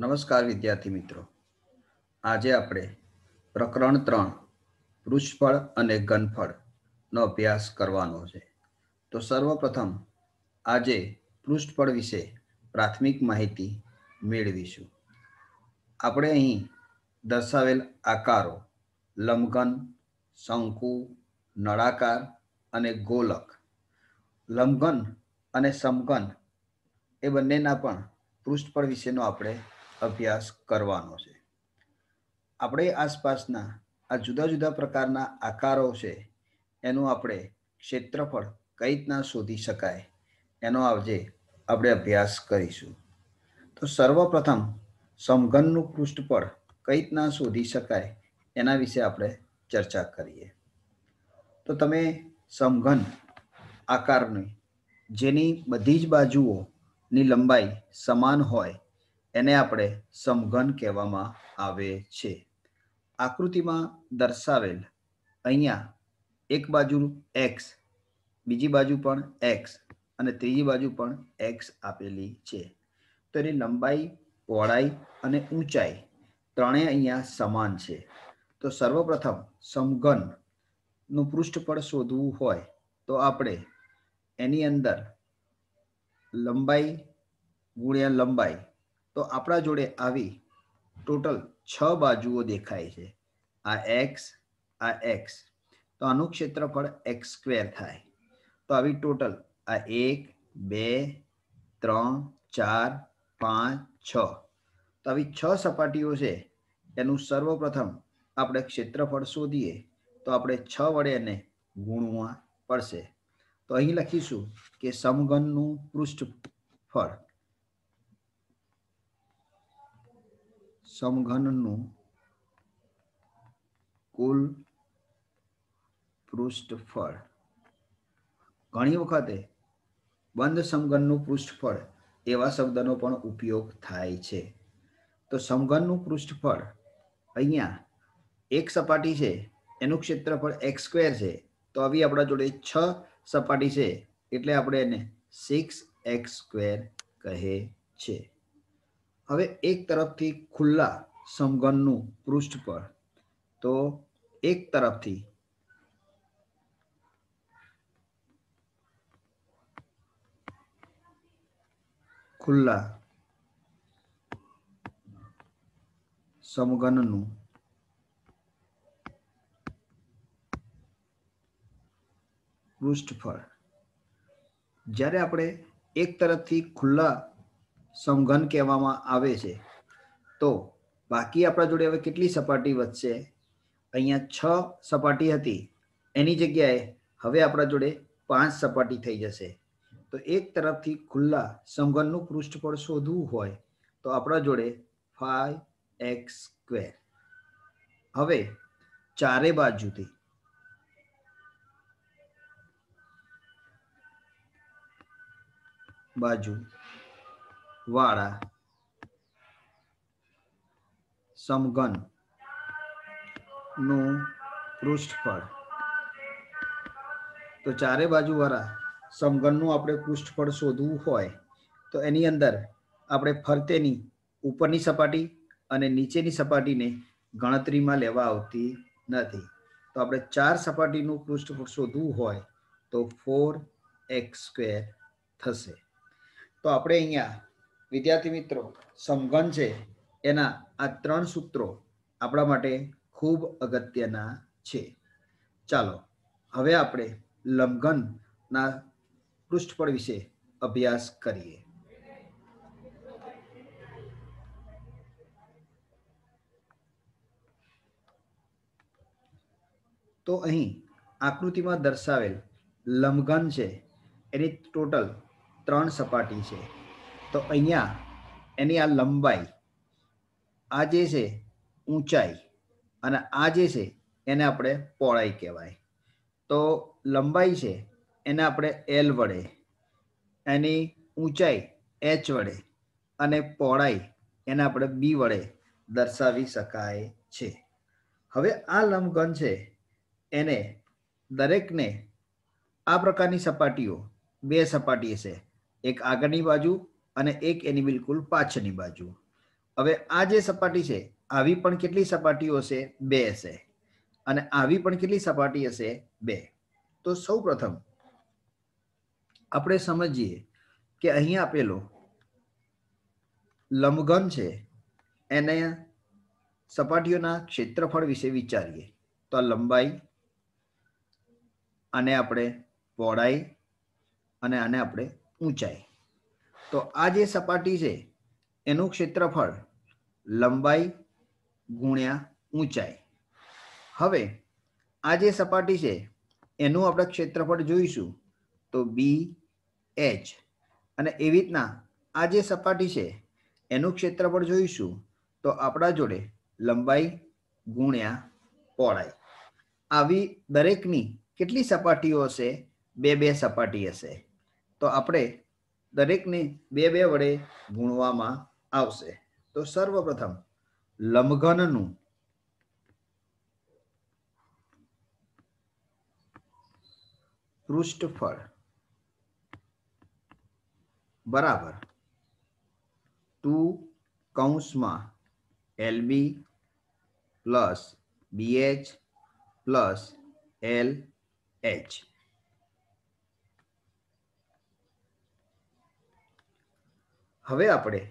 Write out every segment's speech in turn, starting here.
નમસ્કાર વિદ્યાર્થી મિત્રો, આજે આપણે પ્રકરણ 3 પૃષ્ઠફળ અને ઘનફળનો અભ્યાસ કરવાનો છે. તો સર્વપ્રથમ આજે પૃષ્ઠફળ વિશે પ્રાથમિક માહિતી મેળવીશું. આપણે અહીં દર્શાવેલ આકારો લંબઘન, શંકુ, નળાકાર અને ગોલક, લંબઘન અને સમઘન એ બંનેના પણ પૃષ્ઠફળ વિશેનો આપણે અભ્યાસ કરવાનો છે. આપણે આસપાસના આ જુદા જુદા પ્રકારના આકારો છે એનું આપણે ક્ષેત્રફળ કઈ રીતના શોધી શકાય એનો આજે આપણે અભ્યાસ કરીશું. તો સર્વપ્રથમ સમઘનનું પૃષ્ઠફળ કઈ રીતના શોધી શકાય એના વિશે આપણે ચર્ચા કરીએ. તો તમે સમઘન આકારની જેની બધી જ બાજુઓની લંબાઈ સમાન હોય એને આપણે સમઘન કહેવામાં આવે છે. આકૃતિમાં દર્શાવેલ અહીંયા એક બાજુ x, બીજી બાજુ પણ x અને ત્રીજી બાજુ પણ x આપેલી છે. તો એની લંબાઈ, પહોળાઈ અને ઊંચાઈ ત્રણેય અહીંયા સમાન છે. તો સર્વપ્રથમ સમઘનનું પૃષ્ઠફળ શોધવું હોય તો આપણે એની અંદર લંબાઈ ગુણ્યા લંબાઈ, તો આપણા જોડે આવી ટોટલ 6 બાજુઓ દેખાય છે. આ x, તો આનું ક્ષેત્રફળ x² થાય. તો આવી ટોટલ આ 1, 2, 3, 4, 5, 6, તો આવી 6 સપાટીઓ છે. એનું સર્વપ્રથમ આપણે ક્ષેત્રફળ શોધીએ તો આપણે 6 વડે એને ગુણવા પડશે. તો અહીં લખીશું કે સમઘનનું પૃષ્ઠફળ, સમઘનનું કુલ પૃષ્ઠફળ. ઘણી વખતે બંધ સમઘનનું પૃષ્ઠફળ એવા શબ્દનો પણ ઉપયોગ થાય છે. તો સમઘનનું પૃષ્ઠફળ અહીંયા એક સપાટી છે એનું ક્ષેત્રફળ x² છે. તો આવી આપણા જોડે 6 સપાટી છે એટલે આપણે એને 6x² કહે છે. હવે એક તરફથી ખુલ્લા સમઘનનું પૃષ્ઠફળ, તો એક તરફથી ખુલ્લા સમઘનનું પૃષ્ઠફળ, જ્યારે આપણે એક તરફથી ખુલ્લા સમઘન કહેવામાં આવે છે તો બાકી આપણા જોડે હવે કેટલી સપાટી વધશે? અહીંયા 6 સપાટી હતી એની જગ્યાએ હવે આપણા જોડે 5 સપાટી થઈ જશે. તો એક તરફથી ખુલ્લા સમઘનનું પૃષ્ઠફળ શોધવું હોય તો આપણા જોડે 5x². હવે ચારે બાજુથી બાજુ વાળા સમઘન નું પૃષ્ઠફળ, તો ચારે બાજુ વાળા સમઘનનું આપણે પૃષ્ઠફળ શોધવું હોય તો એની અંદર આપણે ફરતેની ઉપરની સપાટી અને નીચેની સપાટીને ગણતરીમાં લેવા આવતી નથી. તો આપણે 4 સપાટીનું પૃષ્ઠફળ શોધવું હોય તો 4x² થશે. તો આપણે અહીંયા વિદ્યાર્થી મિત્રો સમઘન છે એના આ 3 સૂત્રો આપણા માટે ખૂબ અગત્યના છે. ચાલો હવે આપણે લંબઘનના પૃષ્ઠફળ વિશે અભ્યાસ કરીએ. તો અહીં આકૃતિમાં દર્શાવેલ લંબઘન છે એની ટોટલ 3 સપાટી છે. તો અહીંયા એની આ લંબાઈ, આ જે છે ઊંચાઈ અને આ જે છે એને આપણે પહોળાઈ કહેવાય. તો લંબાઈ છે એને આપણે L વડે, એની ઊંચાઈ h વડે અને પહોળાઈ એને આપણે b વડે દર્શાવી શકાય છે. હવે આ લંબઘન છે એને દરેકને આ પ્રકારની સપાટીઓ, 2 સપાટી છે, એક આગળની બાજુ અને એક એની બિલકુલ પાછળની બાજુ. હવે આ જે સપાટી છે આવી પણ કેટલી સપાટીઓ હશે? 2 હશે. અને આવી પણ કેટલી સપાટી હશે? 2. તો સૌ પ્રથમ આપણે સમજીએ કે અહીંયા આપેલો લંબઘન છે એને સપાટીઓના ક્ષેત્રફળ વિશે વિચારીએ. તો આ લંબાઈ, આને આપણે પહોળાઈ અને આને આપણે ઊંચાઈ. તો આ જે સપાટી છે એનું ક્ષેત્રફળ લંબાઈ ગુણ્યા ઊંચાઈ. હવે આ જે સપાટી છે એનું આપણે ક્ષેત્રફળ જોઈશું તો BH, અને એવી રીતના આ જે સપાટી છે એનું ક્ષેત્રફળ જોઈશું તો આપણા જોડે લંબાઈ ગુણ્યા પહોળાઈ. આવી દરેકની કેટલી સપાટીઓ હશે? 2 સપાટી હશે. તો આપણે દરેકને 2 વડે ગુણવામાં આવશે. તો સર્વપ્રથમ લંબઘનનું પૃષ્ઠફળ બરાબર 2 કૌંસમાં LB plus BH plus LH. હવે આપણે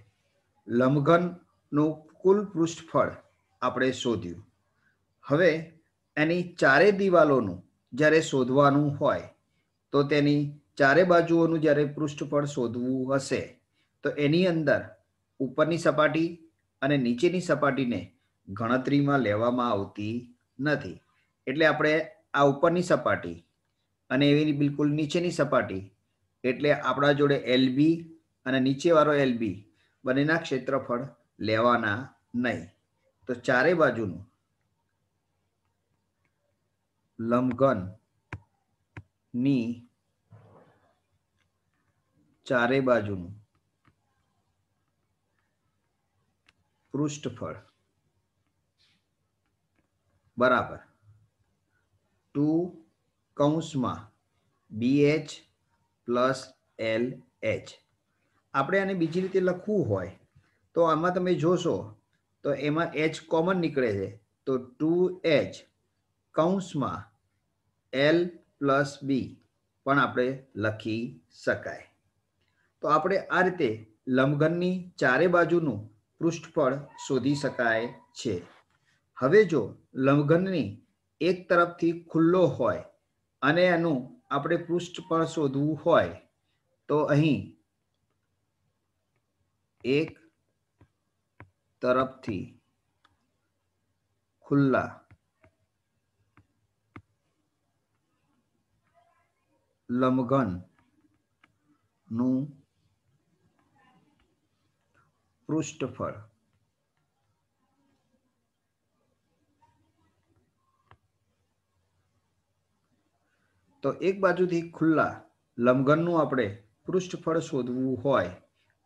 લંબઘનનું કુલ પૃષ્ઠફળ આપણે શોધ્યું. હવે એની ચારે દિવાલોનું જ્યારે શોધવાનું હોય તો તેની ચારે બાજુઓનું જ્યારે પૃષ્ઠફળ શોધવું હશે તો એની અંદર ઉપરની સપાટી અને નીચેની સપાટીને ગણતરીમાં લેવામાં આવતી નથી. એટલે આપણે આ ઉપરની સપાટી અને એવી બિલકુલ નીચેની સપાટી એટલે આપણા જોડે LB અને નીચેવાળો LB બંનેના ક્ષેત્રફળ લેવાના નહીં. તો ચારે બાજુનું લંબઘનની ચારે બાજુનું પૃષ્ઠફળ બરાબર 2 કૌંસમાં BH પ્લસ LH. આપણે આને બીજી રીતે લખવું હોય તો આમાં તમે જોશો તો એમાં H કોમન નીકળે છે. તો 2H કૌંસમાં L પ્લસ B પણ આપણે લખી શકાય. તો આપણે આ રીતે લંબઘનની ચારે બાજુનું પૃષ્ઠફળ શોધી શકાય છે. હવે જો લંબઘનની એક તરફથી ખુલ્લો હોય અને એનું આપણે પૃષ્ઠફળ શોધવું હોય તો અહીં એક તરફથી ખુલ્લા લંબઘનનું પૃષ્ઠફળ તો એક બાજુથી ખુલ્લા લંબઘનનું આપણે પૃષ્ઠફળ શોધવું હોય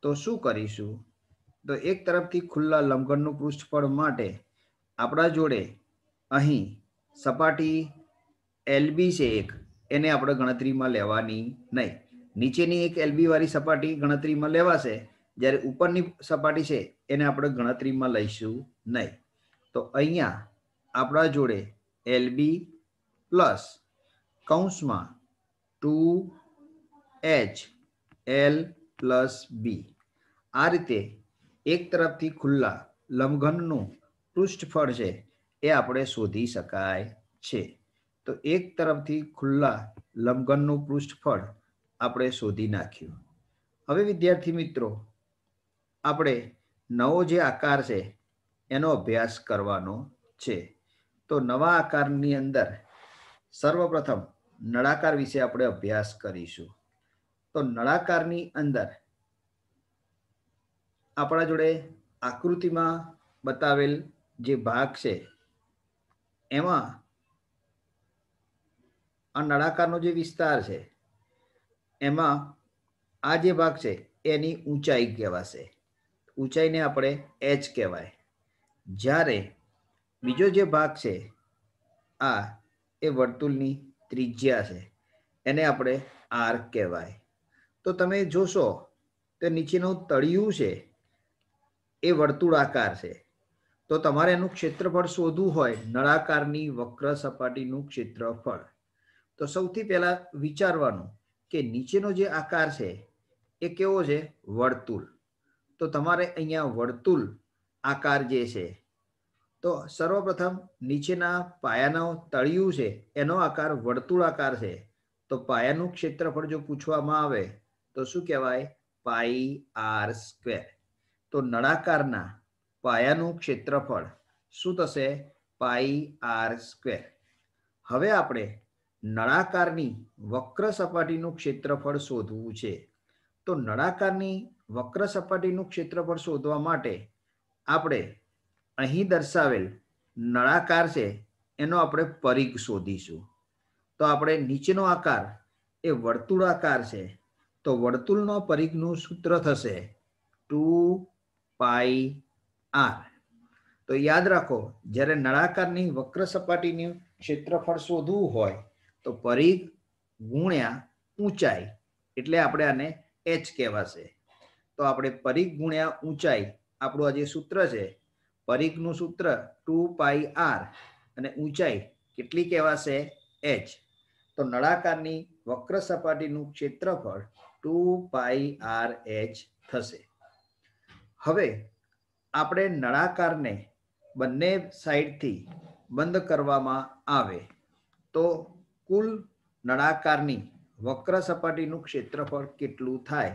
તો શું કરીશું? તો એક તરફથી ખુલ્લા લંબઘનનું પૃષ્ઠફળ માટે આપણા જોડે અહીં સપાટી LB છે એક, એને આપણે ગણતરીમાં લેવાની નહીં. નીચેની એક LB વાળી સપાટી ગણતરીમાં લેવાશે, જ્યારે ઉપરની સપાટી છે એને આપણે ગણતરીમાં લઈશું નહીં. તો અહીંયા આપણા જોડે LB પ્લસ કૌંસમાં 2H L પ્લસ B. આ રીતે એક તરફથી ખુલ્લા લંબઘનનું પૃષ્ઠફળ છે એ આપણે શોધી શકાય છે. તો એક તરફથી ખુલ્લા લંબઘનનું પૃષ્ઠફળ આપણે શોધી નાખ્યું. હવે વિદ્યાર્થી મિત્રો આપણે નવો જે આકાર છે એનો અભ્યાસ કરવાનો છે. તો નવા આકારની અંદર સર્વપ્રથમ નળાકાર વિશે આપણે અભ્યાસ કરીશું. તો નળાકારની અંદર આપણા જોડે આકૃતિમાં બતાવેલ જે ભાગ છે એમાં આ નળાકારનો જે વિસ્તાર છે એમાં આ જે ભાગ છે એની ઊંચાઈ કહેવાશે. ઊંચાઈને આપણે H કહેવાય. જ્યારે બીજો જે ભાગ છે આ એ વર્તુળની ત્રિજ્યા છે, એને આપણે R કહેવાય. તો તમે જોશો તો નીચેનું તળિયું છે એ વર્તુળાકાર છે, તો તમારે એનું ક્ષેત્રફળ શોધવું હોય, નળાકારની વક્ર સપાટીનું ક્ષેત્રફળ, તો સૌથી પહેલા વિચારવાનું કે નીચેનો જે આકાર છે એ કેવો છે? વર્તુળ. તો તમારે અહીંયા વર્તુળ આકાર જે છે, તો સર્વપ્રથમ નીચેના પાયાનો તળિયું છે એનો આકાર વર્તુળાકાર છે, તો પાયાનું ક્ષેત્રફળ જો પૂછવામાં આવે તો શું કહેવાય? પાઈ આર સ્ક્વેર. તો નળાકારના પાયાનું ક્ષેત્રફળ શું થશે? પાઈ આર સ્ક્વેર. હવે આપણે નળાકારની વક્ર સપાટીનું ક્ષેત્રફળ શોધવું છે. તો નળાકારની વક્ર સપાટીનું ક્ષેત્રફળ શોધવા માટે આપણે અહીં દર્શાવેલ નળાકાર છે એનો આપણે પરિઘ શોધીશું. તો આપણે નીચેનો આકાર એ વર્તુળાકાર છે, તો વર્તુળનો પરિઘનું સૂત્ર થશે 2πr. તો યાદ રાખો, જ્યારે નળાકારની વક્ર સપાટીનું ક્ષેત્રફળ શોધવું હોય તો પરિઘ ગુણ્યા ઊંચાઈ, એટલે આપણે આને h કહેવાશે. તો આપણે પરિઘ ગુણ્યા ઊંચાઈ, આપણું આ જે સૂત્ર છે, પરિઘનું સૂત્ર 2πr અને ઊંચાઈ કેટલી કહેવાશે? h. તો નળાકારની વક્ર સપાટીનું ક્ષેત્રફળ 2πrh થશે. હવે આપણે નળાકારને બંને સાઈડથી બંધ કરવામાં આવે તો કુલ નળાકારની વક્ર સપાટીનું ક્ષેત્રફળ કેટલું થાય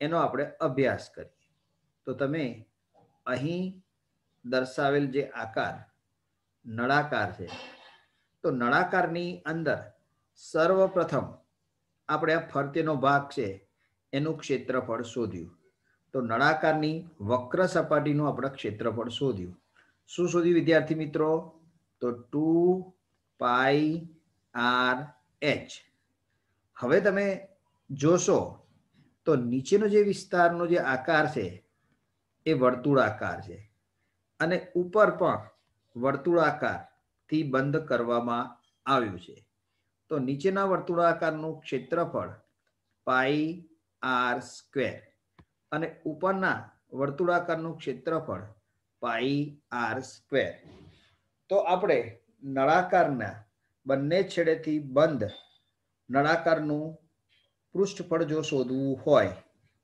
એનો આપણે અભ્યાસ કરીએ. તો તમે અહીં દર્શાવેલ જે આકાર નળાકાર છે, તો નળાકારની અંદર સર્વપ્રથમ આપણે આ ફરતેનો ભાગ છે એનું ક્ષેત્રફળ શોધ્યું. તો નળાકારની વક્ર સપાટીનું આપણે ક્ષેત્રફળ શોધ્યું. શું શોધ્યું વિદ્યાર્થી મિત્રો? તો 2πrh. હવે તમે જોશો તો નીચેનો જે વિસ્તારનો જે આકાર છે એ વર્તુળાકાર છે અને ઉપર પણ વર્તુળાકારથી બંધ કરવામાં આવ્યું છે. તો નીચેના વર્તુળાકારનું ક્ષેત્રફળ પાઈ આર સ્ક્વેર અને ઉપરના વર્તુળાકારનું ક્ષેત્રફળ પાઈ આર સ્ક્વેર. તો આપણે નળાકારના બંને છેડેથી બંધ નળાકારનું પૃષ્ઠફળ જો શોધવું હોય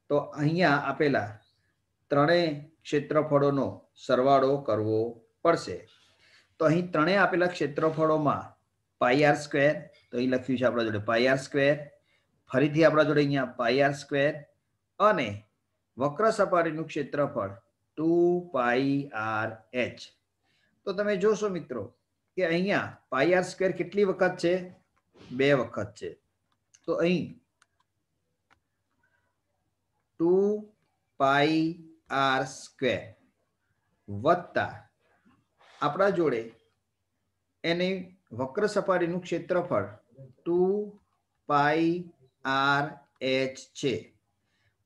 તો અહીંયા આપેલા ત્રણેય ક્ષેત્રફળોનો સરવાળો કરવો પડશે. તો અહીં ત્રણેય આપેલા ક્ષેત્રફળોમાં પાઈ આર સ્ક્વેર, તો અહીં લખ્યું છે આપણા જોડે પાઈ આર સ્ક્વેર, ફરીથી આપણા જોડે અહીંયા પાઈ આર સ્ક્વેર અને વક્ર સપાટીનું ક્ષેત્રફળ 2πrh. તો તમે જોશો મિત્રો કે અહીંયા પાઈ આર સ્ક્વેર કેટલી વખત છે? 2 વખત છે. તો અહીં 2πr સ્ક્વેર વત્તા આપણા જોડે એની વક્ર સપાટીનું ક્ષેત્રફળ 2πrh છે.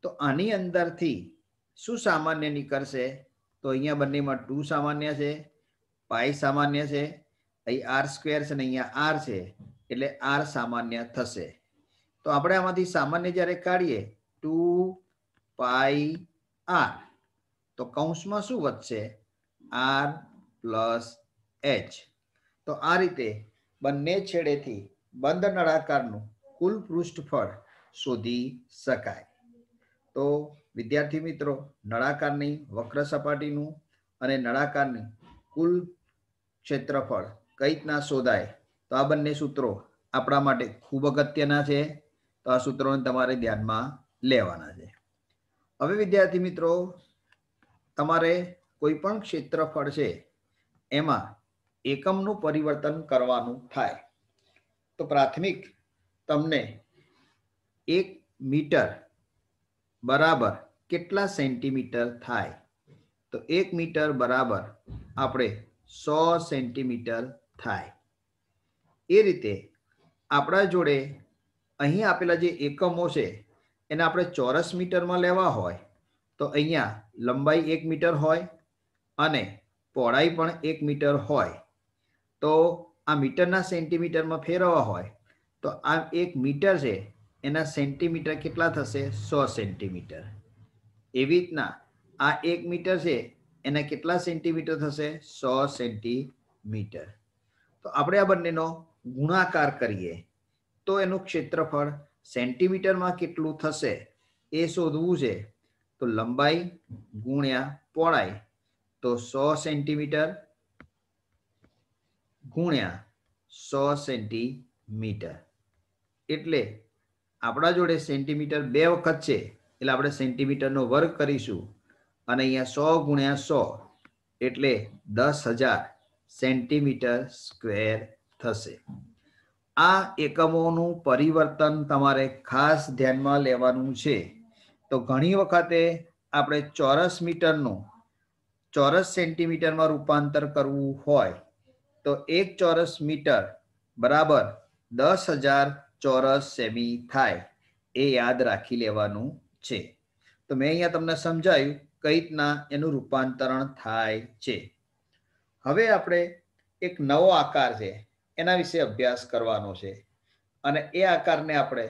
તો આની અંદરથી શું સામાન્ય નીકળશે? તો અહીંયા બંનેમાં 2 સામાન્ય છે, પાઈ સામાન્ય છે, અહીં આર સ્ક્વેર છે ને અહીંયા આર છે, એટલે આર સામાન્ય થશે. તો આપણે આમાંથી સામાન્ય જ્યારે કાઢીએ 2πr, તો કૌંસમાં શું વધશે? r plus h. તો આ રીતે બંને છેડેથી બંધ નળાકારનું કુલ પૃષ્ઠફળ શોધી શકાય. તો વિદ્યાર્થી મિત્રો, નળાકારની વક્ર સપાટીનું અને નળાકારની કુલ ક્ષેત્રફળ કઈ રીતના શોધાય, તો આ બંને સૂત્રો આપણા માટે ખૂબ અગત્યના છે. તો આ સૂત્રોને તમારે ધ્યાનમાં લેવાના છે. હવે વિદ્યાર્થી મિત્રો, તમારે કોઈ પણ ક્ષેત્રફળ છે એમાં એકમનું પરિવર્તન કરવાનું થાય. તો પ્રાથમિક તમને 1 મીટર બરાબર કેટલા સેન્ટીમીટર થાય? તો 1 મીટર બરાબર આપણે 100 સેન્ટીમીટર થાય. એ રીતે આપણા જોડે અહીં આપેલા જે એકમો છે એને આપણે ચોરસ મીટરમાં લેવા હોય તો અહીંયા લંબાઈ 1 મીટર હોય અને પહોળાઈ પણ 1 મીટર હોય. તો આ મીટરના સેન્ટીમીટરમાં ફેરવવા હોય તો આ 1 મીટર છે એના સેન્ટીમીટર કેટલા થશે? 100 સેન્ટીમીટર. એવી રીતના આ 1 મીટર છે એના કેટલા સેન્ટીમીટર થશે? 100 સેન્ટીમીટર. તો આપણે આ બંનેનો ગુણાકાર કરીએ તો એનું ક્ષેત્રફળ સેન્ટીમીટરમાં કેટલું થશે એ શોધવું છે. તો લંબાઈ ગુણ્યા પહોળાઈ, તો 100 સેન્ટીમીટર ગુણ્યા 100 સેન્ટીમીટર, એટલે આપણા જોડે સેન્ટીમીટર 2 વખત છે એટલે આપણે સેન્ટીમીટરનો વર્ગ કરીશું અને અહીંયા 100 ગુણ્યા 100 એટલે 10,000 સેન્ટીમીટર સ્ક્વેર થશે. આ એકમોનું પરિવર્તન તમારે ખાસ ધ્યાનમાં લેવાનું છે. તો ઘણી વખતે આપણે ચોરસ મીટરનું ચોરસ સેન્ટીમીટરમાં રૂપાંતર કરવું હોય તો 1 ચોરસ મીટર બરાબર 10,000 ચોરસ સેમી થાય, એ યાદ રાખી લેવાનું છે. તો મેં અહીંયા તમને સમજાયું કઈ રીતના એનું રૂપાંતરણ થાય છે. હવે આપણે એક નવો આકાર છે એના વિશે અભ્યાસ કરવાનો છે અને એ આકારને આપણે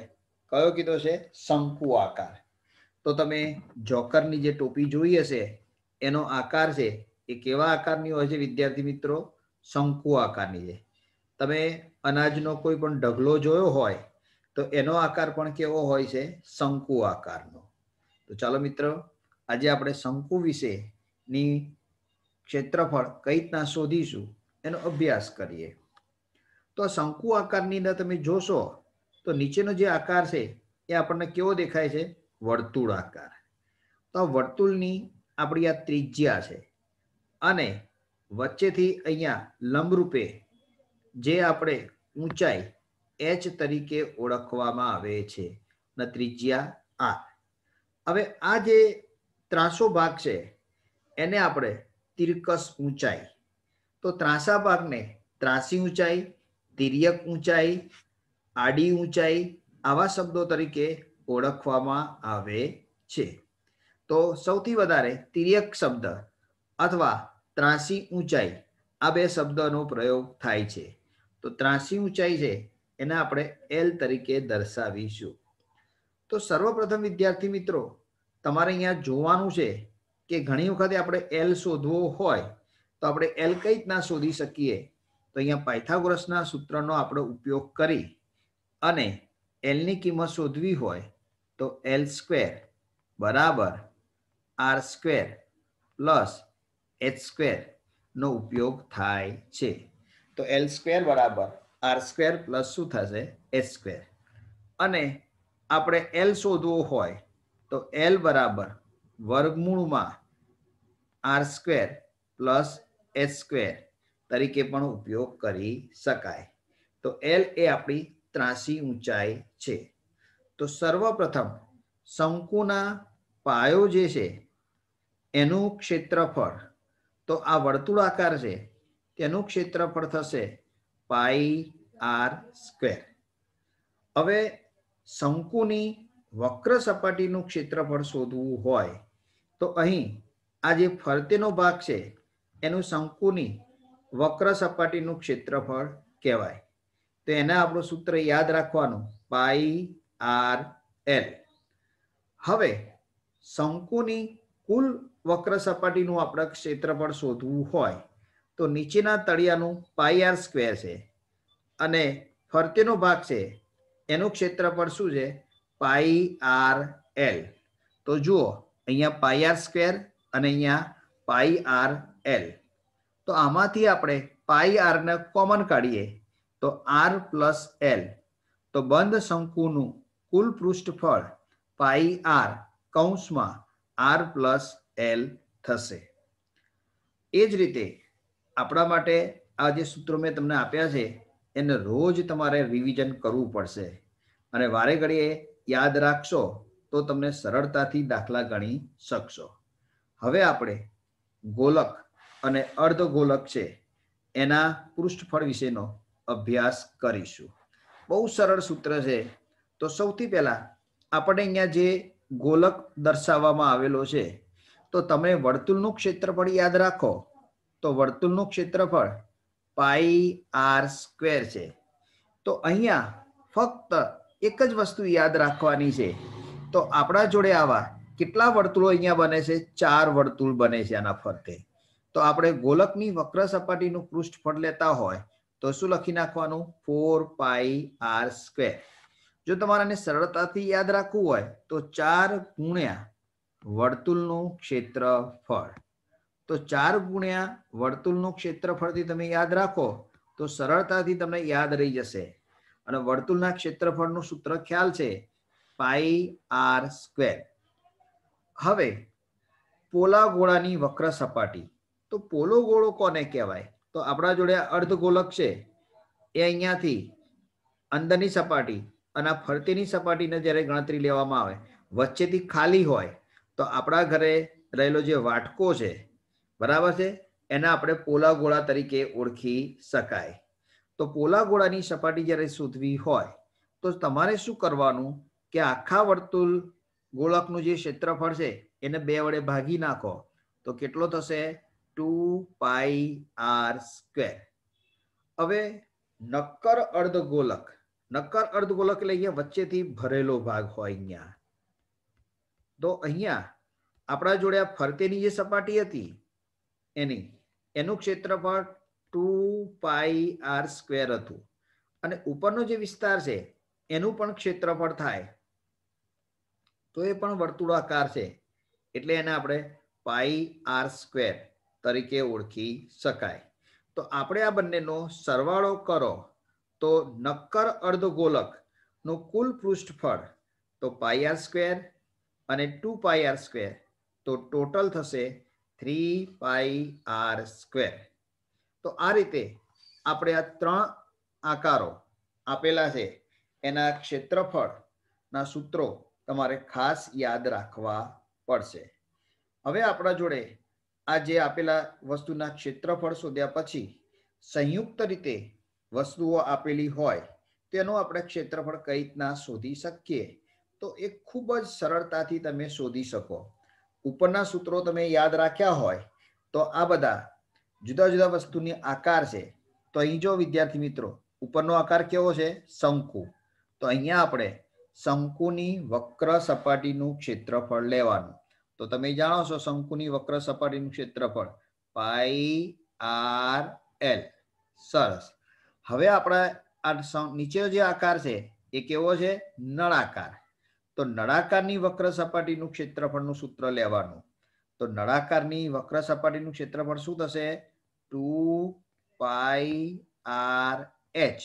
કયો કીધો છે? શંકુ આકાર. તો તમે જોકરની જે ટોપી જોઈ હશે એનો આકાર છે એ કેવા આકારની હોય છે વિદ્યાર્થી મિત્રો? શંકુ આકારની છે. તમે અનાજનો કોઈ પણ ઢગલો જોયો હોય તો એનો આકાર પણ કેવો હોય છે? શંકુ આકારનો. તો ચાલો મિત્રો, આજે આપણે શંકુ વિશેની ક્ષેત્રફળ કઈ રીતના શોધીશું એનો અભ્યાસ કરીએ. તો શંકુ આકારની અંદર તમે જોશો તો નીચેનો જે આકાર છે એ આપણને કેવો દેખાય છે? વર્તુળ આકાર. તો વર્તુળની આપણી આ ત્રિજ્યા છે અને વચ્ચેથી અહીંયા લંબરૂપે જે આપણે ઊંચાઈ h તરીકે ઓળખવામાં આવે છે અને ત્રિજ્યા r. હવે આ જે ત્રાસો ભાગ છે એને આપણે તિર્યક ઊંચાઈ, તો ત્રાસા ભાગને ત્રાસી ઊંચાઈ, તિર્યક ઊંચાઈ, આડી ઊંચાઈ આવા શબ્દો તરીકે ઓળખવામાં આવે છે. તો સૌથી વધારે તિર્યક શબ્દ અથવા ત્રાસી ઊંચાઈ આ બે શબ્દોનો પ્રયોગ થાય છે. તો ત્રાસી ઊંચાઈ છે એને આપણે L તરીકે દર્શાવીશું. તો સર્વપ્રથમ વિદ્યાર્થી મિત્રો, તમારે અહીંયા જોવાનું છે કે ઘણી વખતે આપણે L શોધવો હોય તો આપણે L કઈ રીતના શોધી શકીએ? તો અહીંયા પાયથાગોરસના સૂત્રનો આપણે ઉપયોગ કરી અને L ની કિંમત શોધવી હોય તો L સ્ક્વેર બરાબર R square plus H square નો ઉપયોગ થાય છે. તો L સ્ક્વેર બરાબર R સ્ક્વેર પ્લસ શું થશે? H square. અને આપણે L શોધવું હોય તો L બરાબર વર્ગમૂળમાં R square plus H square તરીકે પણ ઉપયોગ કરી શકાય. તો L એ આપણી ત્રાસી ઊંચાઈ છે. તો સર્વપ્રથમ શંકુના પાયો જે છે એનું ક્ષેત્રફળ, તો આ વર્તુળાકાર છે તેનું ક્ષેત્રફળ થશે પાઈ r સ્ક્વેર. હવે શંકુની વક્ર સપાટીનું ક્ષેત્રફળ શોધવું હોય તો અહીં આ જે ફરતેનો ભાગ છે એનું શંકુની વક્ર સપાટીનું ક્ષેત્રફળ કહેવાય. તો એને આપણું સૂત્ર યાદ રાખવાનું, પાઈ r l. હવે શંકુની કુલ વક્ર સપાટીનું આપણે ક્ષેત્રફળ શોધવું હોય તો નીચેના તળિયાનું પાઈ r સ્ક્વેર છે અને ફરતેનો ભાગ છે એનું ક્ષેત્રફળ શું છે? પાઈ r l. તો જુઓ અહીંયા પાઈ r સ્ક્વેર અને અહીંયા પાઈ r l. તો આમાંથી આપણે પાઈ r ને કોમન કાઢીએ તો r પ્લસ l. તો બંધ શંકુનું કુલ પૃષ્ઠફળ પાઈ r કૌંસમાં r પ્લસ l થશે. એ જ રીતે આપણા માટે આ જે સૂત્રો મેં તમને આપ્યા છે એને રોજ તમારે રિવિઝન કરવું પડશે અને વારે ઘડીએ યાદ રાખશો તો તમને સરળતાથી દાખલા ગણી શકશો. હવે આપણે ગોલક અને અર્ધગોલક છે એના પૃષ્ઠફળ વિશેનો અભ્યાસ કરીશું. બહુ સરળ સૂત્ર છે. તો સૌથી પહેલા આપણે અહીંયા જે ગોલક દર્શાવવામાં આવેલો છે તો તમે વર્તુળનું ક્ષેત્રફળ યાદ રાખો તો વર્તુળનું ક્ષેત્રફળ પાઈ r સ્ક્વેર છે. તો અહીંયા ફક્ત એક જ વસ્તુ યાદ રાખવાની છે. તો આપણા જોડે આવા કેટલા વર્તુળો અહીંયા બને છે? 4 વર્તુળ બને છે આના ફરતે. તો આપણે ગોલકની વક્ર સપાટીનું પૃષ્ઠફળ લેતા હોય તો શું લખી નાખવાનું? 4πr². જો તમારે સરળતાથી યાદ રાખવું હોય તો 4 ગુણ્યા વર્તુળનું ક્ષેત્રફળ. તો 4 ગુણ્યા વર્તુળનું ક્ષેત્રફળથી તમે યાદ રાખો તો સરળતાથી તમને યાદ રહી જશે. અને વર્તુળના ક્ષેત્રફળનું સૂત્ર ખ્યાલ છે, πr². હવે પોલા ગોળાની વક્ર સપાટી. તો પોલો ગોળો કોને કહેવાય? તો આપણા જોડે અર્ધગોલક છે, એ અહીંયાથી અંદરની સપાટી અને ફરતીની સપાટીને જ્યારે ગણતરી લેવામાં આવે, વચ્ચેથી ખાલી હોય તો આપણા ઘરે રહેલો જે વાટકો છે, બરાબર છે, એને આપણે પોલા ગોળા તરીકે ઓળખી શકાય. તો પોલા ગોળાની સપાટી જ્યારે શોધવી હોય તો તમારે શું કરવાનું કે આખા વર્તુળ ગોળકનું જે ક્ષેત્રફળ છે એને 2 વડે ભાગી નાખો તો કેટલો થશે? 2πr². હવે નક્કર અર્ધગોલક એટલે અહીંયા વચ્ચેથી ભરેલો ભાગ હોય અહીંયા. તો અહીંયા આપણા જોડે આ ફરતેની જે સપાટી હતી એનું ક્ષેત્રફળ 2πr² હતું અને ઉપરનો જે વિસ્તાર છે એનું પણ ક્ષેત્રફળ થાય તો એ પણ વર્તુળાકાર છે, એટલે એને આપણે πr² તરીકે ઓળખી શકાય. તો આપણે આ બંનેનો સરવાળો કરો તો નક્કર અર્ધગોલકનું કુલ પૃષ્ઠફળ તો πr² અને 2πr², તો ટોટલ થશે 3πr². તો આ રીતે આપણે આ 3 આકારો આપેલા છે એના ક્ષેત્રફળના સૂત્રો તમારે ખાસ યાદ રાખવા પડશે. હવે આપણા જોડે આ જે આપેલા વસ્તુના ક્ષેત્રફળ શોધ્યા પછી સંયુક્ત રીતે વસ્તુઓ આપેલી હોય તેનું આપણે ક્ષેત્રફળ કઈ રીતના શોધી શકીએ? તો એ ખૂબ જ સરળતાથી તમે શોધી શકો. ઉપરના સૂત્રો તમે યાદ રાખ્યા હોય તો આ બધા જુદા જુદા વસ્તુની આકાર છે. તો અહીં જો વિદ્યાર્થી મિત્રો, ઉપરનો આકાર કેવો છે? શંકુ. તો અહીંયા આપણે શંકુની વક્ર સપાટીનું ક્ષેત્રફળ લેવાનું. તો તમે જાણો છો શંકુની વક્ર સપાટીનું ક્ષેત્રફળ πr². સરસ. હવે આપણા આ નીચે જે આકાર છે એ કેવો છે? નળાકાર. તો નળાકારની વક્ર સપાટીનું ક્ષેત્રફળનું સૂત્ર લેવાનું. તો નળાકારની વક્ર સપાટીનું ક્ષેત્રફળ શું થશે? 2πrh.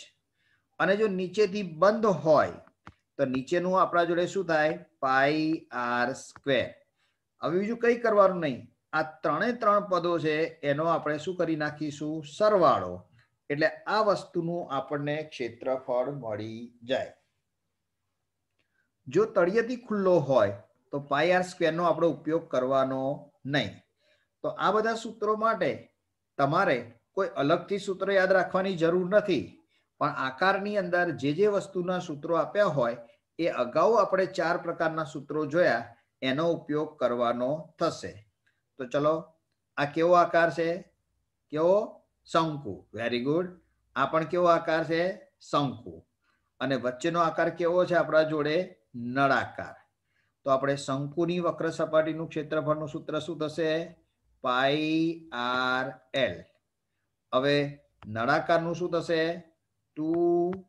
અને જો નીચેથી બંધ હોય તો નીચેનું આપણા જોડે શું થાય? πr². હવે બીજું કઈ કરવાનું નહીં, આ 3 પદો છે એનો આપણે શું કરી નાખીશું? સરવાળો. એટલે આ વસ્તુનું આપણને ક્ષેત્રફળ મળી જાય. જો તળિયેથી ખુલ્લો હોય તો πr² નો આપણે ઉપયોગ કરવાનો નહીં. તો આ બધા સૂત્રો માટે તમારે કોઈ અલગથી સૂત્ર યાદ રાખવાની જરૂર નથી, પણ આકારની અંદર જે વસ્તુના સૂત્રો આપ્યા હોય એ અગાઉ આપણે 4 પ્રકારના સૂત્રો જોયા એનો ઉપયોગ કરવાનો થશે. તો ચલો, આ કેવો આકાર છે? કેવો? શંકુ. Very good. આ પણ કેવો આકાર છે? શંકુ. અને વચ્ચેનો આકાર કેવો છે આપણા જોડે? નળાકાર. તો આપણે શંકુની વક્ર સપાટીનું ક્ષેત્રફળનું સૂત્ર શું થશે? πr². હવે નળાકારનું શું થશે? 2πrh.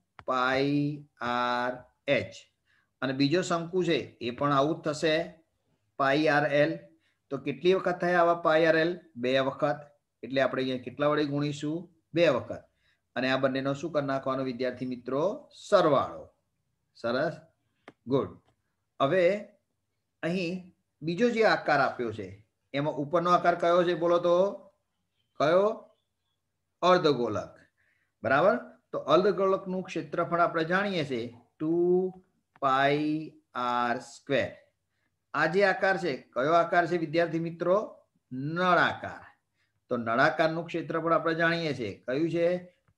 અને બીજો શંકુ છે એ પણ આવું જ થશે, πrl. તો કેટલી વખત થાય આવા πrl? 2 વખત. એટલે આપણે અહીંયા કેટલા વડે ગુણીશું? 2 વખત. અને આ બંનેનો શું કરી નાખવાનો વિદ્યાર્થી મિત્રો? સરવાળો. સરસ. ગુડ. હવે અહીં બીજો જે આકાર આપ્યો છે એમાં ઉપરનો આકાર કયો છે? બોલો તો. કયો? અર્ધગોલક. બરાબર. તો અર્ધગોલકનું ક્ષેત્રફળ આપણે જાણીએ છીએ 2πr². આ જે આકાર છે કયો આકાર છે વિદ્યાર્થી મિત્રો? નળાકાર. તો નળાકારનું ક્ષેત્રફળ આપણે જાણીએ છીએ કયું છે?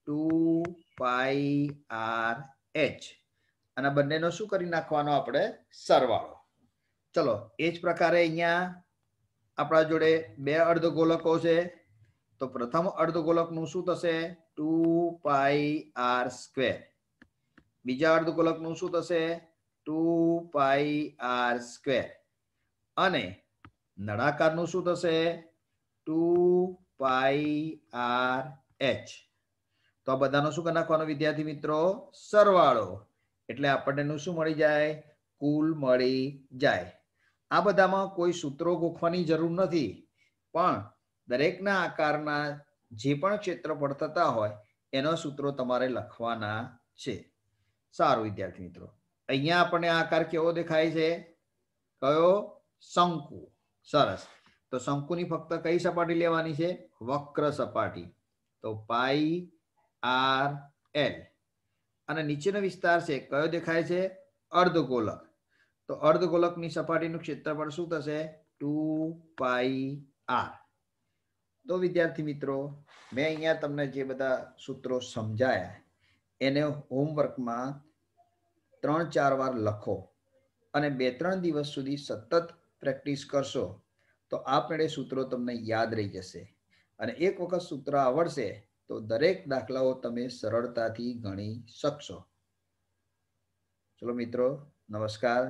2πrh. અને બંનેનો શું કરી નાખવાનો આપણે? સરવાળો. ચલો, એ જ પ્રકારે અહીંયા આપણા જોડે 2 અર્ધગોલકો છે. તો પ્રથમ અર્ધગોલકનું શું થશે? 2πr². બીજા અર્ધગોલકનું શું થશે? 2πr². અને નળાકારનું શું થશે 2πr/h. તો આ બધાનો શું કરી નાખવાનો વિદ્યાર્થી મિત્રો સરવાળો, એટલે આપણને શું મળી જાય કુલ મળી જાય. આ બધામાં કોઈ સૂત્રો ગોખવાની જરૂર નથી, પણ દરેકના આકારના જે પણ ક્ષેત્રફળ થતા હોય એનો સૂત્રો તમારે લખવાના છે. સારું વિદ્યાર્થી મિત્રો, અહીંયા આપણને આકાર કેવો દેખાય છે? કયો? શંકુ. સરસ. તો શંકુની ફક્ત કઈ સપાટી લેવાની છે? વક્ર સપાટી. તો પાઈ આર એલ. અને નીચેનો વિસ્તાર છે કયો દેખાય છે? અર્ધગોલક. તો અર્ધગોલકની સપાટીનું ક્ષેત્રફળ શું થશે? 2πr. તો વિદ્યાર્થી મિત્રો, મેં અહીંયા તમને જે બધા સૂત્રો સમજાયા એને હોમવર્કમાં 3-4 વાર લખો અને 2-3 દિવસ સુધી સતત પ્રેક્ટિસ કરશો તો આપમેળે સૂત્રો તમને યાદ રહી જશે. અને એક વખત સૂત્ર આવડશે તો દરેક દાખલાઓ તમે સરળતાથી ગણી શકશો. ચલો મિત્રો, નમસ્કાર.